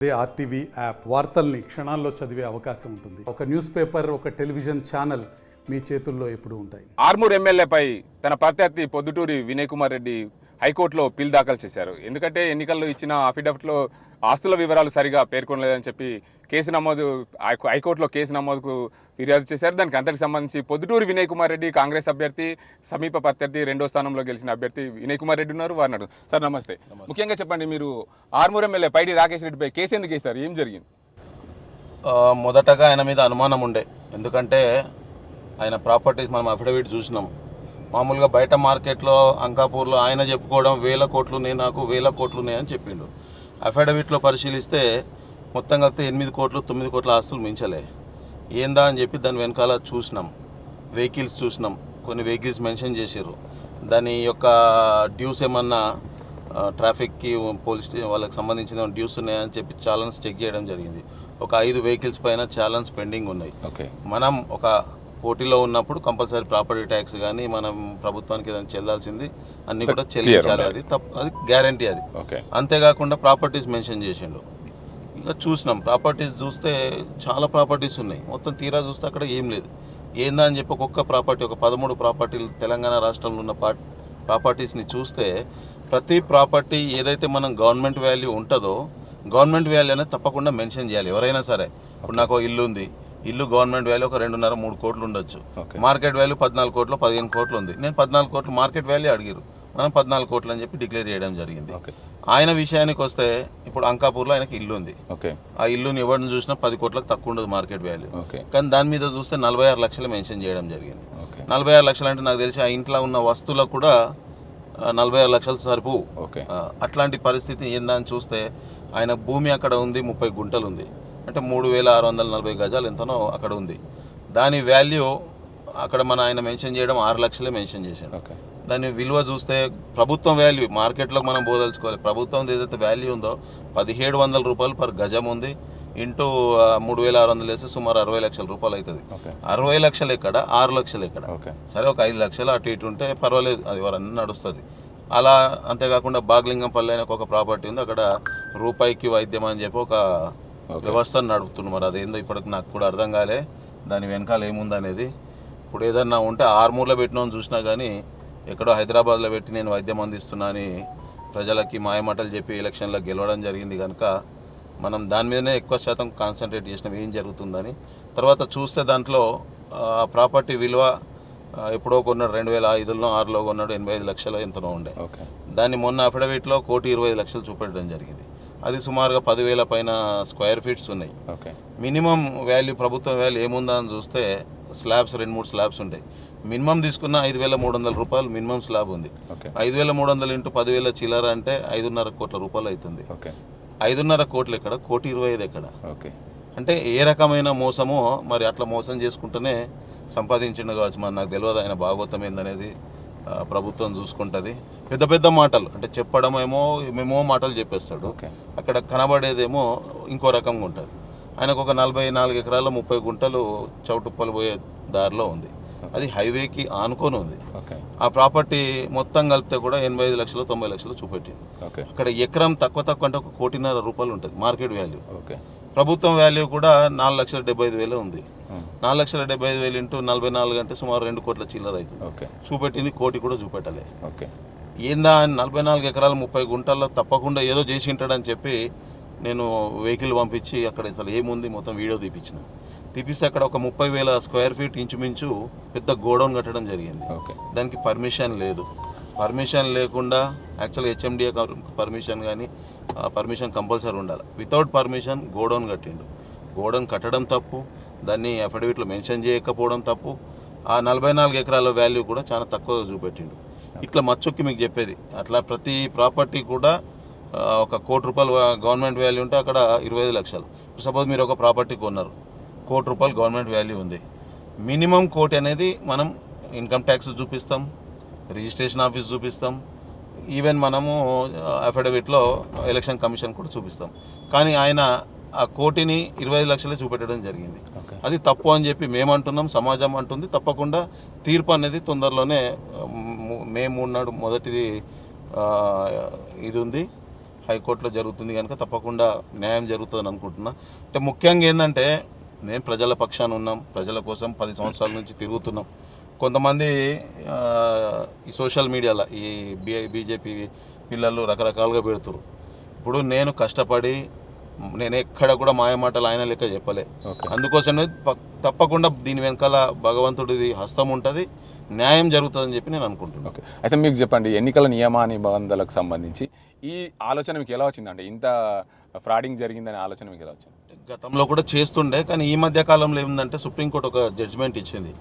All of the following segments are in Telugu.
అదే ఆర్టీవీ యాప్ వార్తల్ని క్షణాల్లో చదివే అవకాశం ఉంటుంది. ఒక న్యూస్ పేపర్, ఒక టెలివిజన్ ఛానల్ మీ చేతుల్లో ఎప్పుడూ ఉంటాయి. ఆర్మూర్ ఎమ్మెల్యేపై తన ప్రత్యర్థి పొద్దుటూరి వినయ్ కుమార్ రెడ్డి హైకోర్టులో పిల్ దాఖలు చేశారు. ఎందుకంటే ఎన్నికల్లో ఇచ్చిన అఫిడవిట్లో ఆస్తుల వివరాలు సరిగా పేర్కొనలేదని చెప్పి హైకోర్టులో కేసు నమోదుకు ఫిర్యాదు చేశారు. దానికి అంతటికి సంబంధించి పొద్దుటూరి వినయ్ కుమార్ రెడ్డి కాంగ్రెస్ అభ్యర్థి, సమీప ప్రత్యర్థి, రెండో స్థానంలో గెలిచిన అభ్యర్థి వినయ్ కుమార్ రెడ్డి ఉన్నారు. వారినాడు సార్ నమస్తే. ముఖ్యంగా చెప్పండి, మీరు ఆర్మూర్ ఎమ్మెల్యే పైడి రాకేష్ రెడ్డిపై కేసు ఎందుకు వేశారు? ఏం జరిగింది? మొదటగా ఆయన మీద అనుమానం ఉండే, ఎందుకంటే ఆయన ప్రాపర్టీస్ మనం అఫిడవిట్ చూసినాం. మామూలుగా బయట మార్కెట్లో అంకాపూర్లో ఆయన చెప్పుకోవడం 1000 కోట్లు ఉన్నాయి, నాకు 1000 కోట్లు ఉన్నాయని చెప్పిండు. అఫిడవిట్లో పరిశీలిస్తే మొత్తం కలిపితే 8 కోట్లు 9 కోట్ల ఆస్తులు మించలే. ఏందా అని చెప్పి దాని వెనకాల చూసినాం, వెహికల్స్ చూసినాం, కొన్ని వెహికల్స్ మెన్షన్ చేశారు. దాని యొక్క డ్యూస్ ఏమన్నా ట్రాఫిక్కి పోలీస్ వాళ్ళకి సంబంధించిన డ్యూస్ ఉన్నాయని చెప్పి ఛాలెన్స్ చెక్ చేయడం జరిగింది. ఒక 5 వెహికల్స్ పైన ఛాలెన్స్ పెండింగ్ ఉన్నాయి. మనం ఒక పోటీలో ఉన్నప్పుడు కంపల్సరీ ప్రాపర్టీ ట్యాక్స్ కానీ మనం ప్రభుత్వానికి ఏదైనా చెల్లాల్సింది అన్ని కూడా చెల్లించాలి. అది అది గ్యారంటీ. అది అంతేకాకుండా ప్రాపర్టీస్ మెన్షన్ చేసిండు. ఇక చూసినాం, ప్రాపర్టీస్ చూస్తే చాలా ప్రాపర్టీస్ ఉన్నాయి. మొత్తం తీరా చూస్తే అక్కడ ఏం లేదు. ఏందా అని చెప్పి ఒక్కొక్క ప్రాపర్టీ, ఒక 13 ప్రాపర్టీలు తెలంగాణ రాష్ట్రంలో ఉన్న ప్రాపర్టీస్ని చూస్తే ప్రతి ప్రాపర్టీ ఏదైతే మనం గవర్నమెంట్ వాల్యూ ఉంటుందో గవర్నమెంట్ వాల్యూ అనేది తప్పకుండా మెన్షన్ చేయాలి ఎవరైనా సరే. ఇప్పుడు నాకు ఇల్లు ఉంది, ఇల్లు గవర్నమెంట్ వాల్యూ ఒక 2.5-3 కోట్లు ఉండొచ్చు. మార్కెట్ వాల్యూ 14 కోట్లు 15 కోట్లు ఉంది. నేను 14 కోట్లు మార్కెట్ వాల్యూ అడిగారు, మనం 14 కోట్లు అని చెప్పి డిక్లేర్ చేయడం జరిగింది. ఆయన విషయానికి వస్తే ఇప్పుడు అంకాపూర్లో ఆయనకి ఇల్లు ఉంది. ఆ ఇల్లుని ఎవరిని చూసినా 10 కోట్లకు తక్కువ ఉండదు మార్కెట్ వాల్యూ. కానీ దాని మీద చూస్తే 46 లక్షలు మెన్షన్ చేయడం జరిగింది. 46 లక్షలు అంటే నాకు తెలిసి ఆ ఇంట్లో ఉన్న వస్తువులకు కూడా 46 లక్షలు సరిపోవు. అట్లాంటి పరిస్థితి ఏందని చూస్తే ఆయన భూమి అక్కడ ఉంది, 30 గుంటలు ఉంది, అంటే 3640 గజాలు ఎంతనో అక్కడ ఉంది. దాని వాల్యూ అక్కడ మన ఆయన మెన్షన్ చేయడం 6 లక్షలే మెన్షన్ చేశాడు. దాని విలువ చూస్తే ప్రభుత్వం వాల్యూ మార్కెట్లో మనం బోదలుచుకోవాలి. ప్రభుత్వం ఏదైతే వాల్యూ ఉందో 1700 రూపాయలు పర్ గజం ఉంది. ఇంటూ 3600 వేస్తే సుమారు 60 లక్షల రూపాయలు అవుతుంది. 60 లక్షలు ఎక్కడ, 6 లక్షలు ఎక్కడ? సరే, ఒక 5 లక్షలు అటు ఇటు ఉంటే పర్వాలేదు, అది ఎవరన్నా నడుస్తుంది. అలా అంతేకాకుండా బాగ్లింగంపల్లి అని ఒక ప్రాపర్టీ ఉంది, అక్కడ రూపాయికి వైద్యం అని చెప్పి ఒక వ్యవస్థను నడుపుతున్నాం. మరి అదేందో ఇప్పటికి నాకు కూడా అర్థం కాలే, దాని వెనకాల ఏముందనేది. ఇప్పుడు ఏదన్నా ఉంటే ఆర్మూర్లో పెట్టినామని చూసినా కానీ ఎక్కడో హైదరాబాద్లో పెట్టి నేను వైద్యం అందిస్తున్నా అని ప్రజలకి మాయమాటలు చెప్పి ఎలక్షన్లో గెలవడం జరిగింది. కనుక మనం దాని మీదనే ఎక్కువ శాతం కాన్సన్ట్రేట్ చేసినాం ఏం జరుగుతుందని. తర్వాత చూస్తే దాంట్లో ప్రాపర్టీ విలువ ఎప్పుడో కొన్నాడు 2005లో 6లో కొన్నాడు 85 లక్షలు ఎంతనో ఉండే. దాన్ని మొన్న అఫిడవిట్లో 1,25,00,000 చూపెట్టడం జరిగింది. అది సుమారుగా 10,000 పైన స్క్వేర్ ఫీట్స్ ఉన్నాయి. మినిమం వాల్యూ ప్రభుత్వం వాల్యూ ఏముందా అని చూస్తే స్లాబ్స్ 2-3 స్లాబ్స్ ఉంటాయి. మినిమం తీసుకున్న 5,300 రూపాయలు మినిమం స్లాబ్ ఉంది. 5,300 ఇంటూ 10,000 చిల్లర అంటే 5.5 కోట్ల రూపాయలు అవుతుంది. 5.5 కోట్లు ఎక్కడ, 1,25,00,000 ఎక్కడ? అంటే ఏ రకమైన మోసమో మరి. అట్లా మోసం చేసుకుంటూనే సంపాదించిండు కావచ్చు, మరి నాకు తెలియదు ఆయన భాగవతం ఏందనేది ప్రభుత్వం చూసుకుంటుంది. పెద్ద పెద్ద మాటలు అంటే చెప్పడం ఏమో మాటలు చెప్పేస్తాడు, అక్కడ కనబడేదేమో ఇంకో రకంగా ఉంటుంది. ఆయనకు ఒక 44 ఎకరాల 30 గుంటలు చౌటుప్పలు పోయే దారిలో ఉంది. అది హైవేకి ఆనుకొని ఉంది. ఆ ప్రాపర్టీ మొత్తం కలిపితే కూడా 85 లక్షలు 90 లక్షలు చూపెట్టింది. అక్కడ ఎకరం తక్కువ అంటే 1,50,00,000 రూపాయలు ఉంటుంది మార్కెట్ వాల్యూ. ప్రభుత్వం వాల్యూ కూడా 4,75,000 ఉంది. 4,75,000 ఇంటూ 44 అంటే సుమారు 2 కోట్ల చిల్లర అవుతుంది. చూపెట్టింది 1 కోటి కూడా చూపెట్టలే. ఏందా 44 ఎకరాలు 30 గుంటల్లో తప్పకుండా ఏదో చేసి ఉంటాడని చెప్పి నేను వెహికల్ పంపించి అక్కడ అసలు ఏముంది మొత్తం వీడియో తీపిస్తే అక్కడ ఒక 30,000 స్క్వేర్ ఫీట్ ఇంచుమించు పెద్ద గోడౌన్ కట్టడం జరిగింది. దానికి పర్మిషన్ లేదు. పర్మిషన్ లేకుండా యాక్చువల్గా హెచ్ఎండిఏ పర్మిషన్ కానీ పర్మిషన్ కంపల్సరీ ఉండాలి. వితౌట్ పర్మిషన్ గోడౌన్ కట్టిండు. గోడౌన్ కట్టడం తప్పు, దాన్ని అఫిడవిట్లో మెన్షన్ చేయకపోవడం తప్పు. ఆ 44 ఎకరాల వాల్యూ కూడా చాలా తక్కువగా చూపెట్టిండు. ఇట్లా మచ్చుక్కి మీకు చెప్పేది అట్లా ప్రతి ప్రాపర్టీ కూడా ఒక 1 కోటి రూపాయలు గవర్నమెంట్ వాల్యూ ఉంటే అక్కడ 25 లక్షలు. సపోజ్ మీరు ఒక ప్రాపర్టీ కొన్నారు, 1 కోటి రూపాయలు గవర్నమెంట్ వాల్యూ ఉంది. మినిమం 1 కోటి అనేది మనం ఇన్కమ్ ట్యాక్స్ చూపిస్తాం, రిజిస్ట్రేషన్ ఆఫీస్ చూపిస్తాం, ఈవెన్ మనము అఫిడవిట్లో ఎలక్షన్ కమిషన్ కూడా చూపిస్తాం. కానీ ఆయన ఆ 1 కోటిని 25 లక్షలే చూపెట్టడం జరిగింది. అది తప్పు అని చెప్పి మేము అంటున్నాం, సమాజం అంటుంది. తప్పకుండా తీర్పు అనేది తొందరలోనే మే 3 నాడు మొదటిది ఇది ఉంది. హైకోర్టులో జరుగుతుంది కనుక తప్పకుండా న్యాయం జరుగుతుందని అనుకుంటున్నా. అంటే ముఖ్యంగా ఏంటంటే నేను ప్రజల పక్షాన ఉన్నాం, ప్రజల కోసం 10 సంవత్సరాల నుంచి తిరుగుతున్నాం. కొంతమంది ఈ సోషల్ మీడియాలో ఈ బీజేపీ పిల్లలు రకరకాలుగా పెడుతున్నారు. ఇప్పుడు నేను కష్టపడి నేను ఎక్కడ కూడా మాయమాటలు ఆయన లెక్క చెప్పలే. అందుకోసమే తప్పకుండా దీని వెనకాల భగవంతుడిది హస్తం ఉంటుంది, న్యాయం జరుగుతుందని చెప్పి నేను అనుకుంటున్నాను. ఓకే, అయితే మీకు చెప్పండి, ఎన్నికల నియమ నిబంధనలకు సంబంధించి ఈ ఆలోచన మీకు ఎలా వచ్చిందంటే ఇంత ఫ్రాడింగ్ జరిగిందనే ఆలోచన మీకు ఎలా వచ్చింది? గతంలో కూడా చేస్తుండే, కానీ ఈ మధ్య కాలంలో ఏముందంటే సుప్రీంకోర్టు ఒక జడ్జిమెంట్ ఇచ్చింది.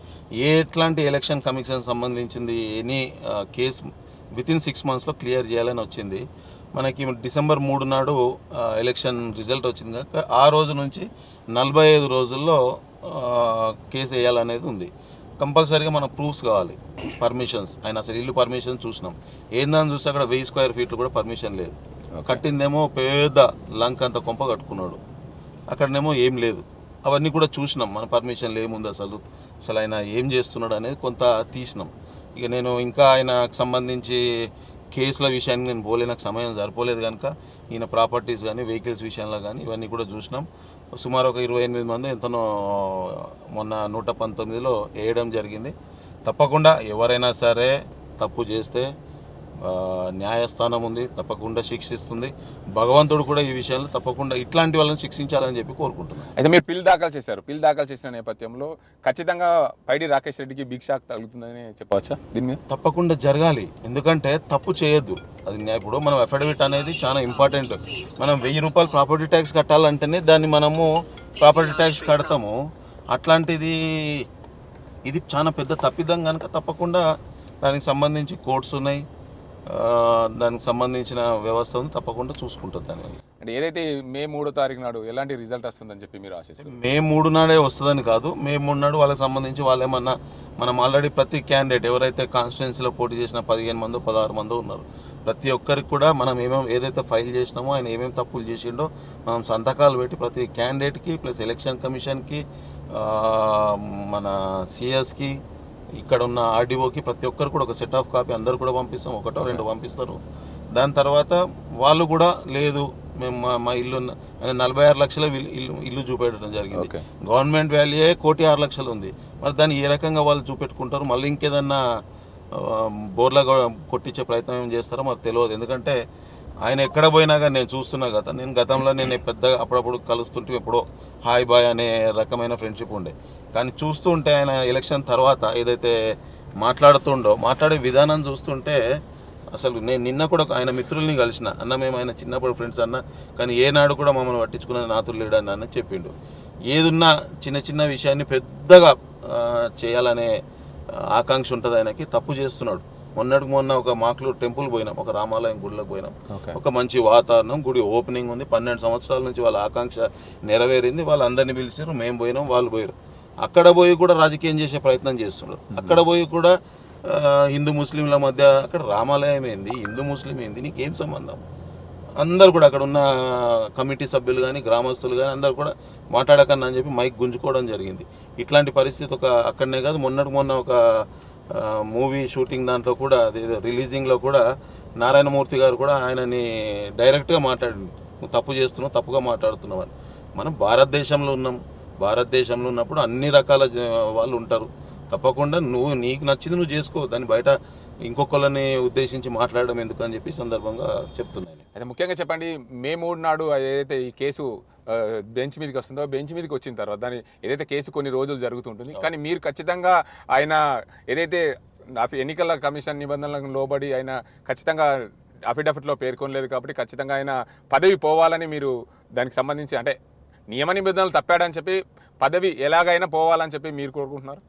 ఎట్లాంటి ఎలక్షన్ కమిషన్ సంబంధించింది ఎనీ కేసు వితిన్ 6 monthsలో క్లియర్ చేయాలని వచ్చింది. మనకి డిసెంబర్ 3 నాడు ఎలక్షన్ రిజల్ట్ వచ్చింది కనుక ఆ రోజు నుంచి 45 రోజుల్లో కేసు వేయాలనేది ఉంది. కంపల్సరీగా మన ప్రూఫ్స్ కావాలి, పర్మిషన్స్. ఆయన అసలు ఇల్లు పర్మిషన్ చూసినాం, ఏందని చూస్తే అక్కడ 1000 square feet కూడా పర్మిషన్ లేదు. కట్టిందేమో పెద్ద లంక్ అంత కొంప కట్టుకున్నాడు, అక్కడనేమో ఏం లేదు. అవన్నీ కూడా చూసినాం, మన పర్మిషన్లు ఏముంది అసలు ఆయన ఏం చేస్తున్నాడు అనేది కొంత తీసినాం. ఇక నేను ఇంకా ఆయనకు సంబంధించి కేసుల విషయానికి నేను పోలే, నాకు సమయం సరిపోలేదు కనుక ఈయన ప్రాపర్టీస్ కానీ వెహికల్స్ విషయంలో కానీ ఇవన్నీ కూడా చూసినాం. సుమారు ఒక 28 మంది ఎంతనో మొన్న 119లో వేయడం జరిగింది. తప్పకుండా ఎవరైనా సరే తప్పు చేస్తే న్యాయస్థానం ఉంది, తప్పకుండా శిక్షిస్తుంది. భగవంతుడు కూడా ఈ విషయంలో తప్పకుండా ఇట్లాంటి వాళ్ళని శిక్షించాలని చెప్పి కోరుకుంటున్నాను. అయితే మీరు పిల్ దాఖలు చేశారు, పిల్ దాఖలు చేసిన నేపథ్యంలో ఖచ్చితంగా పైడి రాకేష్ రెడ్డికి బిగ్ షాక్ తగులుతుందని చెప్పవచ్చా? దీని మీద తప్పకుండా జరగాలి, ఎందుకంటే తప్పు చేయొద్దు. అది ఇప్పుడు మనం అఫిడవిట్ అనేది చాలా ఇంపార్టెంట్. మనం 1000 రూపాయలు ప్రాపర్టీ ట్యాక్స్ కట్టాలంటేనే దాన్ని మనము ప్రాపర్టీ ట్యాక్స్ కడతాము. అట్లాంటిది ఇది చాలా పెద్ద తప్పిదం కనుక తప్పకుండా దానికి సంబంధించి కోర్ట్స్ ఉన్నాయి, దానికి సంబంధించిన వ్యవస్థ ఉంది, తప్పకుండా చూసుకుంటుంది. దాని అంటే ఏదైతే మే 3వ తారీఖు నాడు ఎలాంటి రిజల్ట్ వస్తుందని చెప్పి మీరు ఆశిస్తారు? మే 3 నాడే వస్తుందని కాదు, మే 3 నాడు వాళ్ళకి సంబంధించి వాళ్ళేమన్నా మనం ఆల్రెడీ ప్రతి క్యాండిడేట్ ఎవరైతే కాన్స్టిట్యున్సీలో పోటీ చేసిన 15 మందో 16 మందో ఉన్నారు, ప్రతి ఒక్కరికి కూడా మనం ఏదైతే ఫైల్ చేసినామో ఆయన ఏమేమి తప్పులు చేసిండో మనం సంతకాలు పెట్టి ప్రతి క్యాండిడేట్కి ప్లస్ ఎలక్షన్ కమిషన్కి మన సిఎస్కి ఇక్కడ ఉన్న ఆర్డీఓకి ప్రతి ఒక్కరు కూడా ఒక సెట్ ఆఫ్ కాపీ అందరు కూడా పంపిస్తాం, 1-2 పంపిస్తారు. దాని తర్వాత వాళ్ళు కూడా లేదు మేము మా ఇల్లు 46 లక్షల ఇల్లు చూపెట్టడం జరిగింది. గవర్నమెంట్ వాల్యూ 1,06,00,000 ఉంది. మరి దాన్ని ఏ రకంగా వాళ్ళు చూపెట్టుకుంటారు, మళ్ళీ ఇంకేదన్నా బోర్లా కొట్టించే ప్రయత్నం ఏం చేస్తారో మరి తెలియదు. ఎందుకంటే ఆయన ఎక్కడ పోయినా కానీ నేను చూస్తున్నా కదా, నేను గతంలో నేను పెద్దగా అప్పుడప్పుడు కలుస్తుంటే ఎప్పుడో హాయ్ బాయ్ అనే రకమైన ఫ్రెండ్షిప్ ఉండే, కానీ చూస్తూ ఉంటే ఆయన ఎలక్షన్ తర్వాత ఏదైతే మాట్లాడే విధానం చూస్తుంటే అసలు నేను నిన్న కూడా ఆయన మిత్రుల్ని కలిసిన, అన్న మేము ఆయన చిన్నప్పుడు ఫ్రెండ్స్ అన్న, కానీ ఏనాడు కూడా మమ్మల్ని పట్టించుకునే నాతులు లేడని అన్న చెప్పిండు. ఏదున్నా చిన్న చిన్న విషయాన్ని పెద్దగా చేయాలనే ఆకాంక్ష ఉంటుంది ఆయనకి. తప్పు చేస్తున్నాడు. మొన్న ఒక మాక్లూరు టెంపుల్ పోయినాం, ఒక రామాలయం గుడిలోకి పోయినాం, ఒక మంచి వాతావరణం, గుడి ఓపెనింగ్ ఉంది. 12 సంవత్సరాల నుంచి వాళ్ళ ఆకాంక్ష నెరవేరింది. వాళ్ళందరినీ పిలిచారు, మేము పోయినాం, వాళ్ళు పోయారు. అక్కడ పోయి కూడా రాజకీయం చేసే ప్రయత్నం చేస్తున్నారు. అక్కడ పోయి కూడా హిందూ ముస్లింల మధ్య అక్కడ రామాలయం ఏంది, హిందూ ముస్లిం ఏంది, నీకేం సంబంధం? అందరు కూడా అక్కడ ఉన్న కమిటీ సభ్యులు కానీ గ్రామస్తులు కానీ అందరు కూడా మాట్లాడకన్నా అని చెప్పి మైక్ గుంజుకోవడం జరిగింది. ఇట్లాంటి పరిస్థితి అక్కడనే కాదు, మొన్న ఒక మూవీ షూటింగ్ దాంట్లో కూడా రిలీజింగ్లో కూడా నారాయణమూర్తి గారు కూడా ఆయనని డైరెక్ట్గా మాట్లాడింది, నువ్వు తప్పు చేస్తున్నావు, తప్పుగా మాట్లాడుతున్నావు అని. మనం భారతదేశంలో ఉన్నాం, భారతదేశంలో ఉన్నప్పుడు అన్ని రకాల వాళ్ళు ఉంటారు. తప్పకుండా నీకు నచ్చింది నువ్వు చేసుకో, దాన్ని బయట ఇంకొకళ్ళని ఉద్దేశించి మాట్లాడడం ఎందుకు అని చెప్పి సందర్భంగా చెప్తున్నాను. అయితే ముఖ్యంగా చెప్పండి, మే 3 నాడు ఏదైతే ఈ కేసు బెంచ్ మీదకి వస్తుందో, బెంచ్ మీదకి వచ్చిన తర్వాత దాని ఏదైతే కేసు కొన్ని రోజులు జరుగుతుంటుంది, కానీ మీరు ఖచ్చితంగా ఆయన ఏదైతే ఎన్నికల కమిషన్ నిబంధనలకు లోబడి ఆయన ఖచ్చితంగా అఫిడవిట్లో పేర్కొనలేదు కాబట్టి ఖచ్చితంగా ఆయన పదవి పోవాలని మీరు దానికి సంబంధించి అంటే నియమ నిబంధనలు తప్పాడని చెప్పి పదవి ఎలాగైనా పోవాలని చెప్పి మీరు కోరుకుంటున్నారు?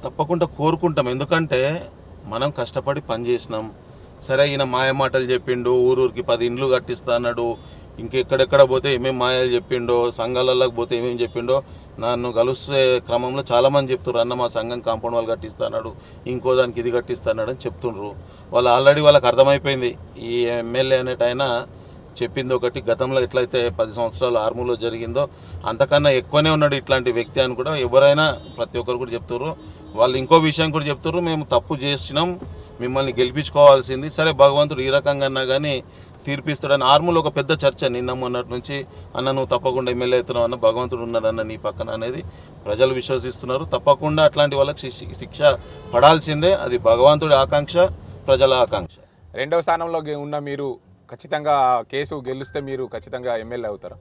తప్పకుండా కోరుకుంటాం, ఎందుకంటే మనం కష్టపడి పని చేసినాం. సరే ఈయన మాయ మాటలు చెప్పిండు, ఊరూరికి 10 ఇండ్లు కట్టిస్తా అన్నాడు, ఇంకెక్కడెక్కడ పోతే ఏమేమి మాయలు చెప్పిండో, సంఘాలలోకి పోతే ఏమేమి చెప్పిండో నన్ను కలిసే క్రమంలో చాలామంది చెప్తున్నారు, అన్న మా సంఘం కాంపౌండ్ వాళ్ళు కట్టిస్తా అన్నాడు, ఇంకో దానికి ఇది కట్టిస్తా అన్నాడు అని చెప్తుండ్రు. వాళ్ళు ఆల్రెడీ వాళ్ళకి అర్థమైపోయింది ఈ ఎమ్మెల్యే అనేట ఆయన చెప్పింది ఒకటి, గతంలో ఎట్లయితే 10 సంవత్సరాలు ఆర్మూలో జరిగిందో అంతకన్నా ఎక్కువనే ఉన్నాడు ఇట్లాంటి వ్యక్తి అని కూడా ఎవరైనా ప్రతి ఒక్కరు కూడా చెప్తారు. వాళ్ళు ఇంకో విషయం కూడా చెప్తారు, మేము తప్పు చేసినాం, మిమ్మల్ని గెలిపించుకోవాల్సింది. సరే భగవంతుడు ఈ రకంగా అన్నా కానీ తీర్పిస్తాడని ఆర్మూలో ఒక పెద్ద చర్చ నిన్న మొన్నటి నుంచి, అన్న నువ్వు తప్పకుండా ఎమ్మెల్యే అవుతున్నావు అన్న, భగవంతుడు ఉన్నాడన్న నీ పక్కన అనేది ప్రజలు విశ్వసిస్తున్నారు. తప్పకుండా అట్లాంటి వాళ్ళకి శిక్ష పడాల్సిందే. అది భగవంతుడి ఆకాంక్ష, ప్రజల ఆకాంక్ష. రెండవ స్థానంలో ఉన్న మీరు ఖచ్చితంగా కేసు గెలిస్తే మీరు ఖచ్చితంగా ఎమ్మెల్యే అవుతారా?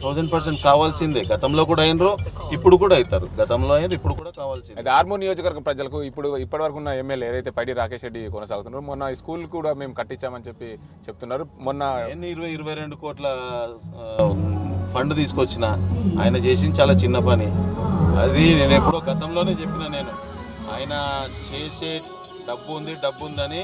1000% కావాల్సిందే. గతంలో కూడా అయినరు, ఇప్పుడు కూడా అవుతారు. గతంలో అయిన ఇప్పుడు కూడా కావాల్సిందే. అయితే ఆర్మూర్ నియోజకవర్గ ప్రజలకు ఇప్పటివరకు ఉన్న ఎమ్మెల్యే ఏదైతే పైడి రాకేష్ రెడ్డి కొనసాగుతున్నారు, మొన్న ఈ స్కూల్ కూడా మేము కట్టించామని చెప్పి చెప్తున్నారు. మొన్న 22 కోట్ల ఫండ్ తీసుకొచ్చిన ఆయన చేసింది చాలా చిన్న పని. అది నేను ఎప్పుడో గతంలోనే చెప్పిన, నేను ఆయన చేసే డబ్బు ఉందని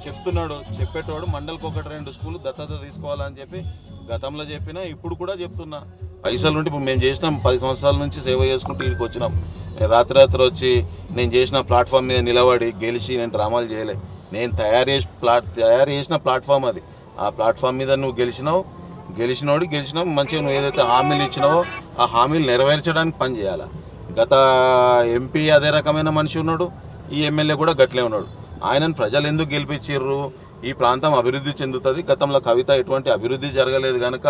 చెప్తున్నాడు. చెప్పేటోడు మండలికి 1-2 స్కూల్ దత్తత తీసుకోవాలని చెప్పి గతంలో చెప్పినా, ఇప్పుడు కూడా చెప్తున్నా. పైసలు ఉంటే ఇప్పుడు మేము చేసినాం, 10 సంవత్సరాల నుంచి సేవ చేసుకుంటూ ఇక్కడికి వచ్చినాం. రాత్రి వచ్చి నేను చేసిన ప్లాట్ఫామ్ మీద నిలబడి గెలిచి నేను డ్రామాలు చేయలే. నేను తయారు చేసిన ప్లాట్ఫామ్ అది. ఆ ప్లాట్ఫామ్ మీద నువ్వు గెలిచినావు మంచిగా. నువ్వు ఏదైతే హామీలు ఇచ్చినావో ఆ హామీలు నెరవేర్చడానికి పని చేయాలి. గత ఎంపీ అదే రకమైన మనిషి ఉన్నాడు, ఈ ఎమ్మెల్యే కూడా గట్లే ఉన్నాడు. ఆయనను ప్రజలు ఎందుకు గెలిపించారు? ఈ ప్రాంతం అభివృద్ధి చెందుతుంది. గతంలో కవిత ఎటువంటి అభివృద్ధి జరగలేదు కనుక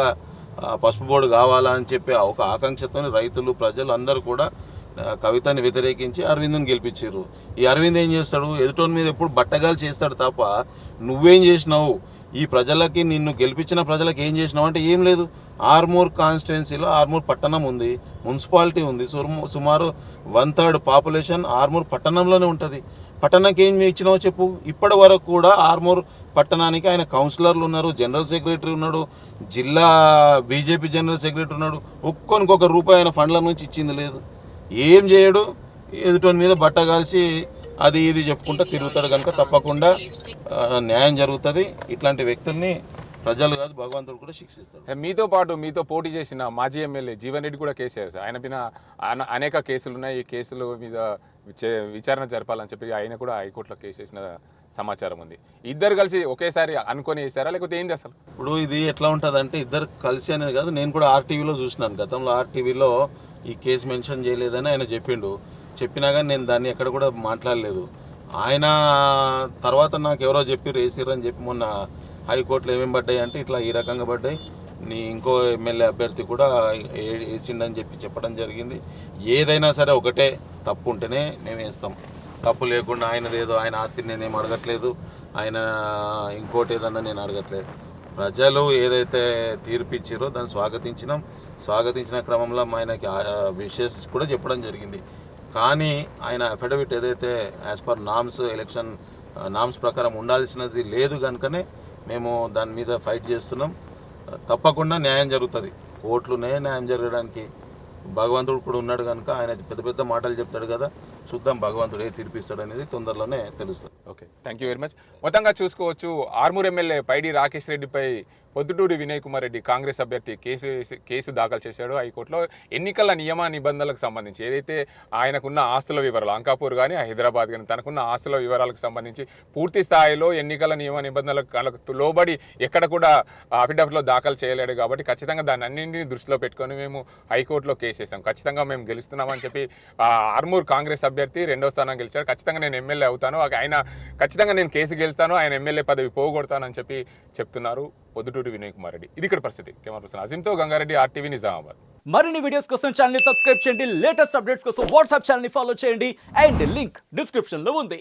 పసుపు బోర్డు కావాలా అని చెప్పి ఒక ఆకాంక్షతో రైతులు, ప్రజలు అందరూ కూడా కవితని వ్యతిరేకించి అరవింద్ని గెలిపించారు. ఈ అరవింద్ ఏం చేస్తాడు? ఎదుటోని మీద ఎప్పుడు బట్టగాలు చేస్తాడు తప్ప నువ్వేం చేసినావు, ఈ ప్రజలకి నిన్ను గెలిపించిన ప్రజలకు ఏం చేసినావు అంటే ఏం లేదు. ఆర్మూర్ కాన్స్టిట్యున్సీలో ఆర్మూర్ పట్టణం ఉంది, మున్సిపాలిటీ ఉంది. సుమారు 1/3 పాపులేషన్ ఆర్మూర్ పట్టణంలోనే ఉంటుంది. పట్టణానికి ఏం ఇచ్చినావో చెప్పు. ఇప్పటి వరకు కూడా ఆర్మూర్ పట్టణానికి ఆయన కౌన్సిలర్లు ఉన్నారు, జనరల్ సెక్రటరీ ఉన్నాడు, జిల్లా బీజేపీ జనరల్ సెక్రటరీ ఉన్నాడు. ఒక్కొనికి ₹1 ఆయన ఫండ్ల నుంచి ఇచ్చింది లేదు. ఏం చేయడు, ఎదుటోని మీద బట్ట కాల్చి అది ఇది చెప్పుకుంటూ తిరుగుతాడు. కనుక తప్పకుండా న్యాయం జరుగుతుంది. ఇట్లాంటి వ్యక్తుల్ని ప్రజలు కాదు భగవంతుడు కూడా శిక్షిస్తాడు. మీతో పోటీ చేసిన మాజీ ఎమ్మెల్యే జీవన్ రెడ్డి కూడా కేసు వేశారు. ఆయన పైన అనేక కేసులు ఉన్నాయి. ఈ కేసుల మీద విచారణ జరపాలని చెప్పి ఆయన కూడా హైకోర్టులో కేసు వేసిన సమాచారం ఉంది. ఇద్దరు కలిసి ఒకేసారి అనుకొని వేసారా లేకపోతే ఏంది అసలు? ఇప్పుడు ఇది ఎట్లా ఉంటుంది అంటే ఇద్దరు కలిసి అనేది కాదు. నేను కూడా ఆర్టీవీలో చూసినాను. గతంలో ఆర్టీవీలో ఈ కేసు మెన్షన్ చేయలేదని ఆయన చెప్పినా కానీ నేను దాన్ని ఎక్కడ కూడా మాట్లాడలేదు. ఆయన తర్వాత నాకు ఎవరో చెప్పి వేసిరని చెప్పి మొన్న హైకోర్టులో ఏమేమి పడ్డాయి అంటే ఇట్లా ఈ రకంగా పడ్డాయి, నీ ఇంకో ఎమ్మెల్యే అభ్యర్థి కూడా వేసిండని చెప్పడం జరిగింది. ఏదైనా సరే ఒకటే, తప్పు ఉంటేనే మేము వేస్తాం. తప్పు లేకుండా ఆయన ఆస్తిని నేనేం అడగట్లేదు, ఆయన ఇంకోటి ఏదన్నా నేను అడగట్లేదు. ప్రజలు ఏదైతే తీర్పిచ్చారో దాన్ని స్వాగతించిన క్రమంలో ఆయనకి విషెస్ కూడా చెప్పడం జరిగింది. కానీ ఆయన అఫిడవిట్ ఏదైతే యాజ్ పర్ ఎలక్షన్ నామ్స్ ప్రకారం ఉండాల్సినది లేదు కనుకనే మేము దాని మీద ఫైట్ చేస్తున్నాం. తప్పకుండా న్యాయం జరుగుతుంది. కోర్టులోనే న్యాయం జరగడానికి భగవంతుడు కూడా ఉన్నాడు కనుక ఆయన పెద్ద మాటలు చెప్తాడు కదా, చూద్దాం భగవంతుడు ఏ తీర్పిస్తాడు అనేది తొందరలోనే తెలుస్తుంది. Okay, thank you very much. మొత్తంగా చూసుకోవచ్చు, ఆర్మూర్ ఎమ్మెల్యే పైడి రాకేష్ రెడ్డిపై పొద్దుటూరి వినయ్ కుమార్ రెడ్డి కాంగ్రెస్ అభ్యర్థి కేసు దాఖలు చేశాడు హైకోర్టులో. ఎన్నికల నియమ నిబంధనలకు సంబంధించి ఏదైతే ఆయనకున్న ఆస్తుల వివరాలు, అంకాపూర్ కానీ హైదరాబాద్ కానీ తనకున్న ఆస్తుల వివరాలకు సంబంధించి పూర్తి స్థాయిలో ఎన్నికల నియమ నిబంధనలకు లోబడి ఎక్కడ కూడా అఫిడవిట్లో దాఖలు చేయలేడు. కాబట్టి ఖచ్చితంగా దాన్ని అన్నింటినీ దృష్టిలో పెట్టుకొని మేము హైకోర్టులో కేసు వేసాం. ఖచ్చితంగా మేము గెలుస్తున్నామని చెప్పి ఆర్మూర్ కాంగ్రెస్ అభ్యర్థి 2వ స్థానం గెలిచాడు. ఖచ్చితంగా నేను ఎమ్మెల్యే అవుతాను, ఆయన ఖచ్చితంగా నేను కేసు గెలుస్తాను, ఆయన ఎమ్మెల్యే పదవి పోగొడతానని చెప్పి చెప్తున్నారు పొద్దుటూరి వినయ్ కుమార్ రెడ్డి. ఇది ఇక్కడ పరిస్థితి. కెమెరా పర్సన్ అజీంతో గంగారెడ్డి, RTV నిజామాబాద్. మరిన్ని వీడియోస్ కోసం ఛానల్ ని సబ్స్క్రైబ్ చేయండి, లేటెస్ట్ అప్డేట్స్ కోసం వాట్సాప్ ఛానల్ ని ఫాలో చేయండి అండ్ లింక్ డిస్క్రిప్షన్ లో ఉంది.